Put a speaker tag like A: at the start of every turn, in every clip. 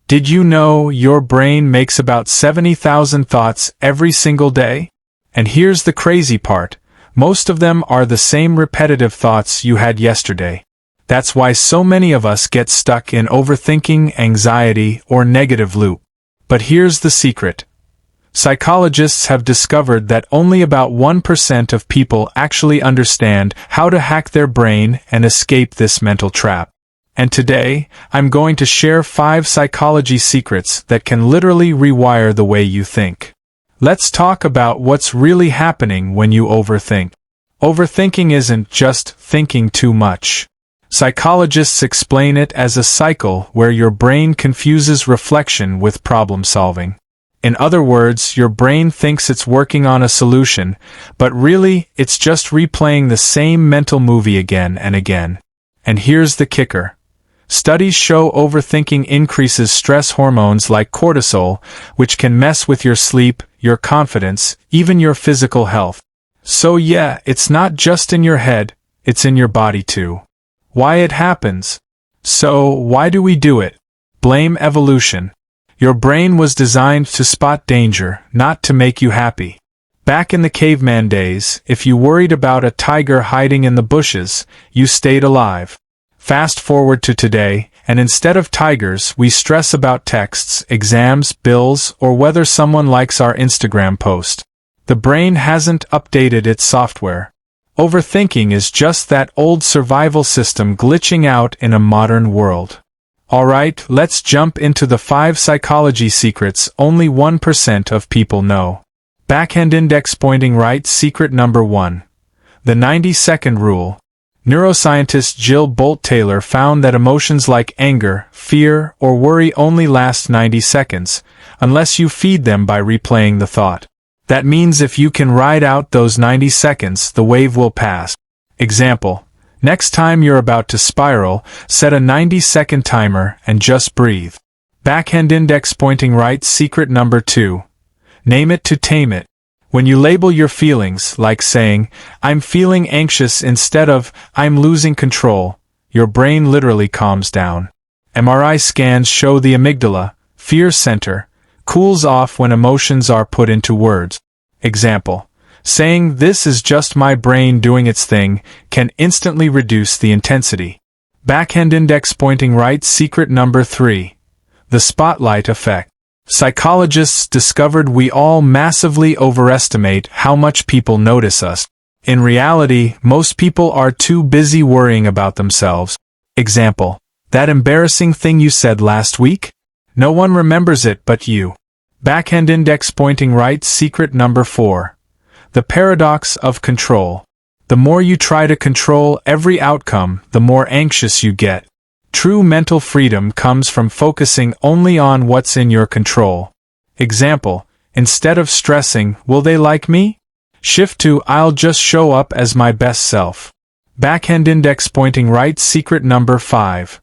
A: Did you know your brain makes about 70,000 thoughts every single day? And here's the crazy part. Most of them are the same repetitive thoughts you had yesterday. That's why so many of us get stuck in overthinking, anxiety, or negative loop. But here's the secret. Psychologists have discovered that only about 1% of people actually understand how to hack their brain and escape this mental trap. And today, I'm going to share 5 psychology secrets that can literally rewire the way you think. Let's talk about what's really happening when you overthink. Overthinking isn't just thinking too much. Psychologists explain it as a cycle where your brain confuses reflection with problem solving. In other words, your brain thinks it's working on a solution, but really, it's just replaying the same mental movie again and again. And here's the kicker. Studies show overthinking increases stress hormones like cortisol, which can mess with your sleep, your confidence, even your physical health. So yeah, it's not just in your head, it's in your body too. Why it happens? So, why do we do it? Blame evolution. Your brain was designed to spot danger, not to make you happy. Back in the caveman days, if you worried about a tiger hiding in the bushes, you stayed alive. Fast forward to today, and instead of tigers, we stress about texts, exams, bills, or whether someone likes our Instagram post. The brain hasn't updated its software. Overthinking is just that old survival system glitching out in a modern world. Alright, let's jump into the 5 psychology secrets only 1% of people know. Backhand index pointing right. Secret number 1. The 90-second rule. Neuroscientist Jill Bolt Taylor found that emotions like anger, fear, or worry only last 90 seconds, unless you feed them by replaying the thought. That means if you can ride out those 90 seconds, the wave will pass. Example. Next time you're about to spiral, set a 90-second timer and just breathe. Backhand index pointing right. Secret number 2. Name it to tame it. When you label your feelings, like saying, I'm feeling anxious instead of, I'm losing control, your brain literally calms down. MRI scans show the amygdala, fear center, cools off when emotions are put into words. Example. Saying, this is just my brain doing its thing, can instantly reduce the intensity. Backhand index pointing right. Secret number 3. The spotlight effect. Psychologists discovered we all massively overestimate how much people notice us. In reality, most people are too busy worrying about themselves. Example. That embarrassing thing you said last week? No one remembers it but you. Backhand index pointing right. Secret number 4. The paradox of control. The more you try to control every outcome, the more anxious you get. True mental freedom comes from focusing only on what's in your control. Example. Instead of stressing, will they like me? Shift to, I'll just show up as my best self. Backhand index pointing right. Secret number 5.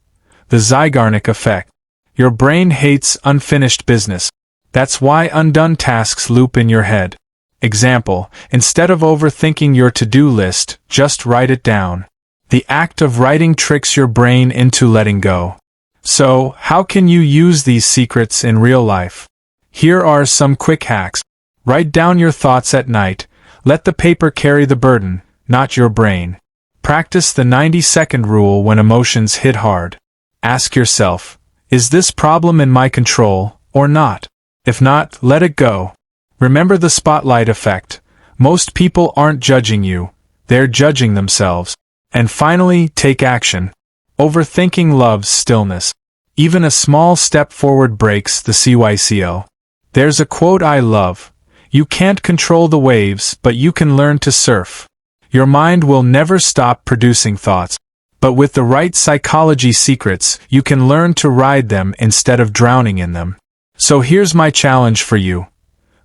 A: The Zeigarnik effect. Your brain hates unfinished business. That's why undone tasks loop in your head. Example. Instead of overthinking your to-do list, just write it down. The act of writing tricks your brain into letting go. So, how can you use these secrets in real life? Here are some quick hacks. Write down your thoughts at night. Let the paper carry the burden, not your brain. Practice the 90-second rule when emotions hit hard. Ask yourself, is this problem in my control, or not? If not, let it go. Remember the spotlight effect. Most people aren't judging you, they're judging themselves. And finally, take action. Overthinking loves stillness. Even a small step forward breaks the cycle. There's a quote I love. You can't control the waves, but you can learn to surf. Your mind will never stop producing thoughts. But with the right psychology secrets, you can learn to ride them instead of drowning in them. So here's my challenge for you.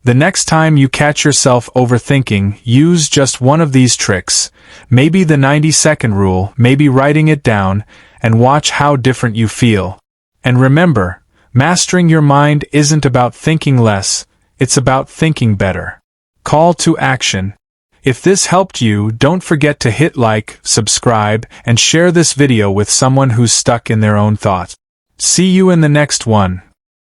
A: The next time you catch yourself overthinking, use just one of these tricks, maybe the 90-second rule, maybe writing it down, and watch how different you feel. And remember, mastering your mind isn't about thinking less, it's about thinking better. Call to action. If this helped you, don't forget to hit like, subscribe, and share this video with someone who's stuck in their own thoughts. See you in the next one.